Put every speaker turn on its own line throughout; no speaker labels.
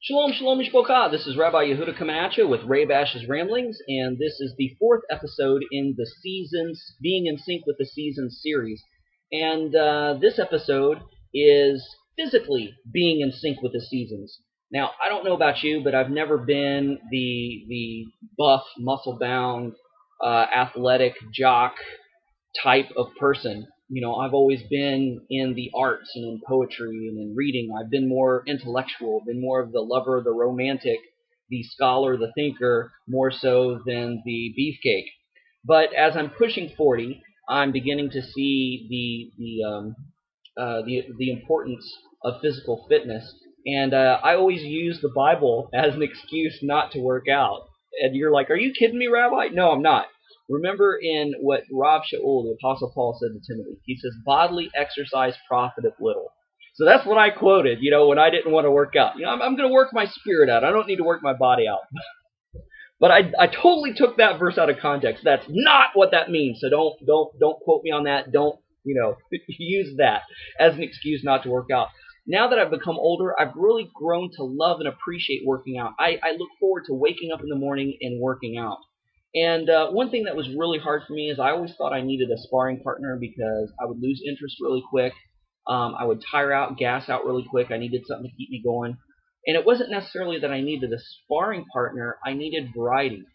Shalom, shalom, mishpocha. This is Rabbi Yehuda Camacho with Ray Bash's Ramblings, and this is the fourth episode in the Seasons, Being in Sync with the Seasons series. And this episode is physically being in sync with the seasons. Now, I don't know about you, but I've never been the buff, muscle-bound, athletic jock type of person. I've always been in the arts and in poetry and in reading. I've been more intellectual, been more of the lover, the romantic, the scholar, the thinker, more so than the beefcake. But as I'm pushing 40, I'm beginning to see the importance of physical fitness. And I always use the Bible as an excuse not to work out. And you're like, are you kidding me, Rabbi? No, I'm not. Remember in what Rav Shaul, the Apostle Paul, said to Timothy. He says, bodily exercise profiteth little. So that's what I quoted, when I didn't want to work out. I'm going to work my spirit out. I don't need to work my body out. But I totally took that verse out of context. That's not what that means. So don't quote me on that. Don't, use that as an excuse not to work out. Now that I've become older, I've really grown to love and appreciate working out. I look forward to waking up in the morning and working out. And one thing that was really hard for me is I always thought I needed a sparring partner because I would lose interest really quick. I would tire out, gas out really quick. I needed something to keep me going. And it wasn't necessarily that I needed a sparring partner. I needed variety.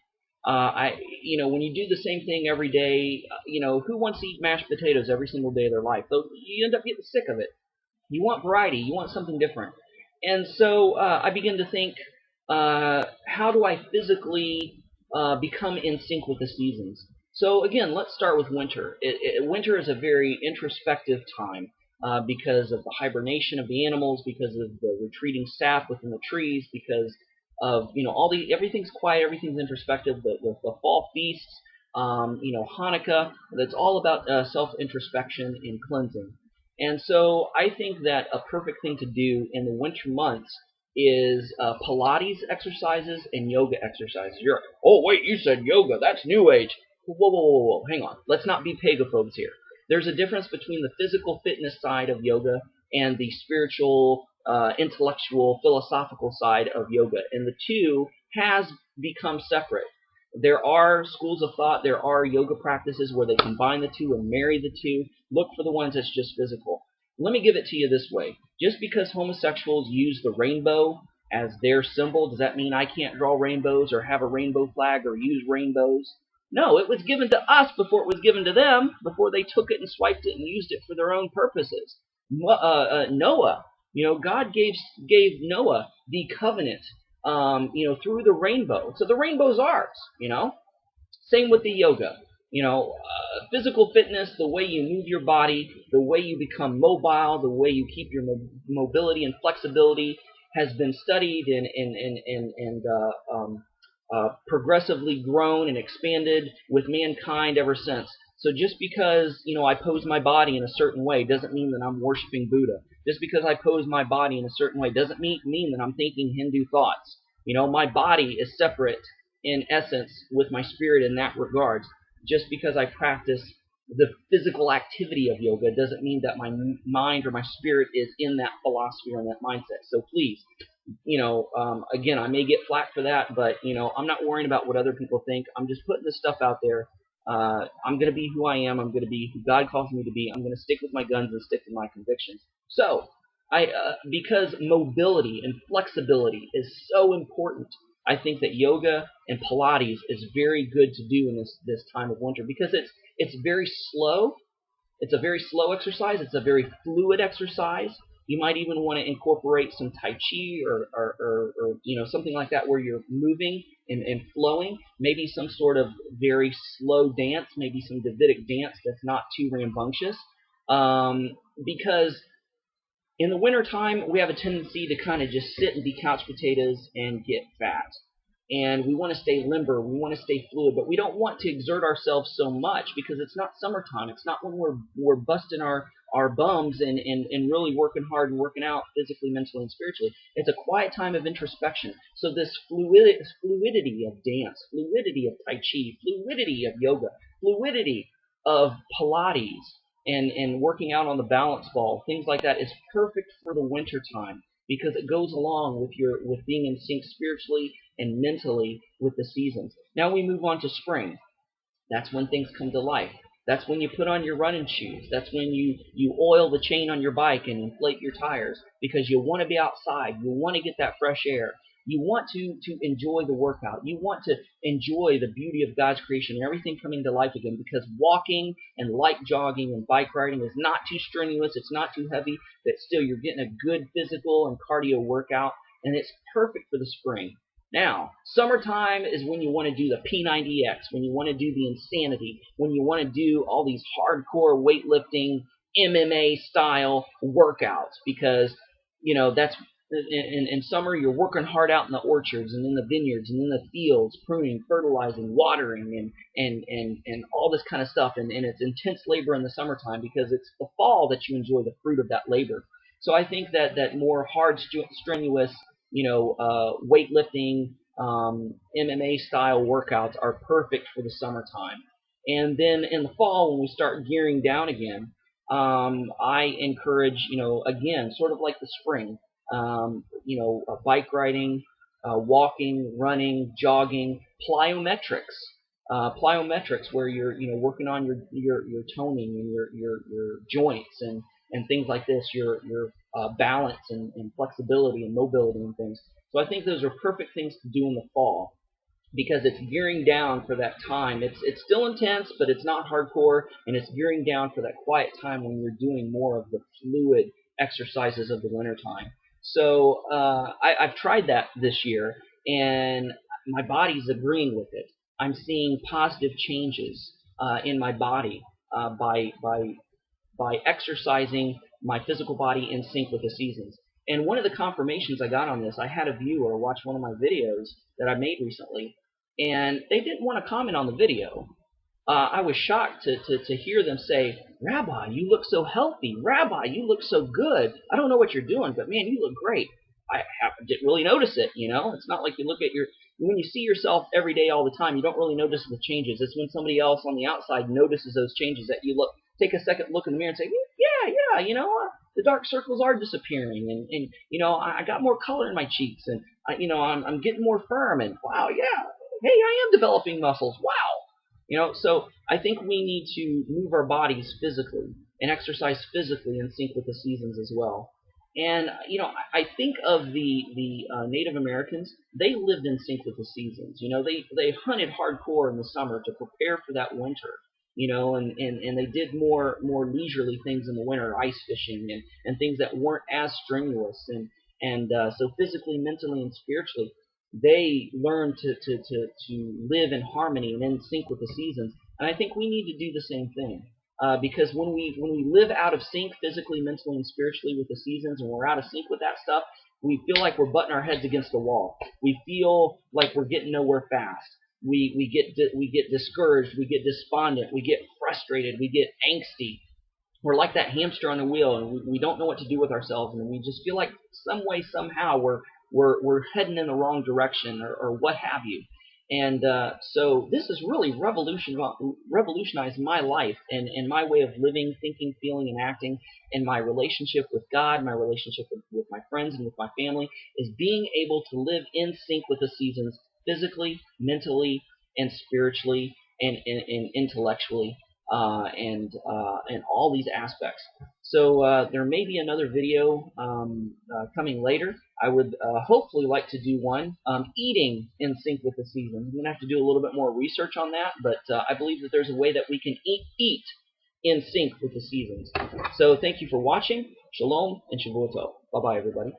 When you do the same thing every day, who wants to eat mashed potatoes every single day of their life? You end up getting sick of it. You want variety. You want something different. And so I began to think, how do I physically become in sync with the seasons? So again, let's start with winter. Winter is a very introspective time because of the hibernation of the animals, because of the retreating sap within the trees, because of everything's quiet, everything's introspective. The fall feasts, Hanukkah. That's all about self-introspection and cleansing. And so I think that a perfect thing to do in the winter months is Pilates exercises and yoga exercises. Wait, you said yoga. That's New Age. Whoa. Hang on. Let's not be pagophobes here. There's a difference between the physical fitness side of yoga and the spiritual, intellectual, philosophical side of yoga. And the two has become separate. There are schools of thought, there are yoga practices where they combine the two and marry the two. Look for the ones that's just physical. Let me give it to you this way. Just because homosexuals use the rainbow as their symbol, does that mean I can't draw rainbows or have a rainbow flag or use rainbows? No, it was given to us before it was given to them, before they took it and swiped it and used it for their own purposes. Noah, God gave Noah the covenant, through the rainbow. So the rainbow's ours, Same with the yoga. Physical fitness, the way you move your body, the way you become mobile, the way you keep your mobility and flexibility has been studied and progressively grown and expanded with mankind ever since. So just because, I pose my body in a certain way doesn't mean that I'm worshiping Buddha. Just because I pose my body in a certain way doesn't mean that I'm thinking Hindu thoughts. My body is separate in essence with my spirit in that regards. Just because I practice the physical activity of yoga doesn't mean that my mind or my spirit is in that philosophy or in that mindset. So please, again, I may get flack for that, but, I'm not worrying about what other people think. I'm just putting this stuff out there. I'm going to be who I am. I'm going to be who God calls me to be. I'm going to stick with my guns and stick with my convictions. So, because mobility and flexibility is so important, I think that yoga and Pilates is very good to do in this time of winter because it's very slow. It's a very slow exercise. It's a very fluid exercise. You might even want to incorporate some Tai Chi or something like that where you're moving and flowing. Maybe some sort of very slow dance, maybe some Davidic dance that's not too rambunctious. Because in the wintertime, we have a tendency to kind of just sit and be couch potatoes and get fat. And we want to stay limber, we want to stay fluid, but we don't want to exert ourselves so much because it's not summertime. It's not when we're busting our bums and really working hard and working out physically, mentally, and spiritually. It's a quiet time of introspection. So this fluidity of dance, fluidity of Tai Chi, fluidity of yoga, fluidity of Pilates, and working out on the balance ball, things like that is perfect for the winter time. because it goes along with being in sync spiritually and mentally with the seasons. Now we move on to spring. That's when things come to life. That's when you put on your running shoes. That's when you oil the chain on your bike and inflate your tires because you want to be outside. You want to get that fresh air. You want to enjoy the workout. You want to enjoy the beauty of God's creation and everything coming to life again, because walking and light jogging and bike riding is not too strenuous. It's not too heavy, but still you're getting a good physical and cardio workout, and it's perfect for the spring. Now, summertime is when you want to do the P90X, when you want to do the insanity, when you want to do all these hardcore weightlifting, MMA style workouts, because, that's in summer you're working hard out in the orchards and in the vineyards and in the fields, pruning, fertilizing, watering, and all this kind of stuff. And it's intense labor in the summertime because it's the fall that you enjoy the fruit of that labor. So I think that more hard, strenuous, weightlifting, MMA style workouts are perfect for the summertime. And then in the fall, when we start gearing down again, I encourage, again, sort of like the spring, bike riding, walking, running, jogging, plyometrics. Plyometrics, where you're working on your toning and your joints and things like this, your balance and flexibility and mobility and things. So I think those are perfect things to do in the fall because it's gearing down for that time. It's still intense, but it's not hardcore, and it's gearing down for that quiet time when you're doing more of the fluid exercises of the wintertime. So I've tried that this year, and my body's agreeing with it. I'm seeing positive changes in my body by exercising my physical body in sync with the seasons. And one of the confirmations I got on this, I had a viewer watch one of my videos that I made recently, and they didn't want to comment on the video. I was shocked to hear them say, "Rabbi, you look so healthy. Rabbi, you look so good. I don't know what you're doing, but man, you look great." Didn't really notice it, It's not like you look at when you see yourself every day all the time, you don't really notice the changes. It's when somebody else on the outside notices those changes that you take a second look in the mirror and say, yeah, the dark circles are disappearing, and I got more color in my cheeks, and I'm getting more firm, and wow, yeah, hey, I am developing muscles. Wow. So I think we need to move our bodies physically and exercise physically in sync with the seasons as well. And I think of the Native Americans. They lived in sync with the seasons. They hunted hardcore in the summer to prepare for that winter. And they did more leisurely things in the winter, ice fishing and things that weren't as strenuous. And so physically, mentally, and spiritually, they learned to live in harmony and in sync with the seasons. And I think we need to do the same thing. Because when we live out of sync physically, mentally, and spiritually with the seasons, and we're out of sync with that stuff, we feel like we're butting our heads against the wall. We feel like we're getting nowhere fast. We get discouraged. We get despondent. We get frustrated. We get angsty. We're like that hamster on a wheel, and we don't know what to do with ourselves, and we just feel like some way, somehow, we're heading in the wrong direction, or what have you. And so this has really revolutionized my life and my way of living, thinking, feeling, and acting, and my relationship with God, my relationship with my friends and with my family, is being able to live in sync with the seasons physically, mentally, and spiritually, and intellectually, and all these aspects. So there may be another video coming later. I would hopefully like to do one eating in sync with the seasons. I'm going to have to do a little bit more research on that, but I believe that there's a way that we can eat in sync with the seasons. So thank you for watching. Shalom and Shavua Tov. Bye-bye, everybody.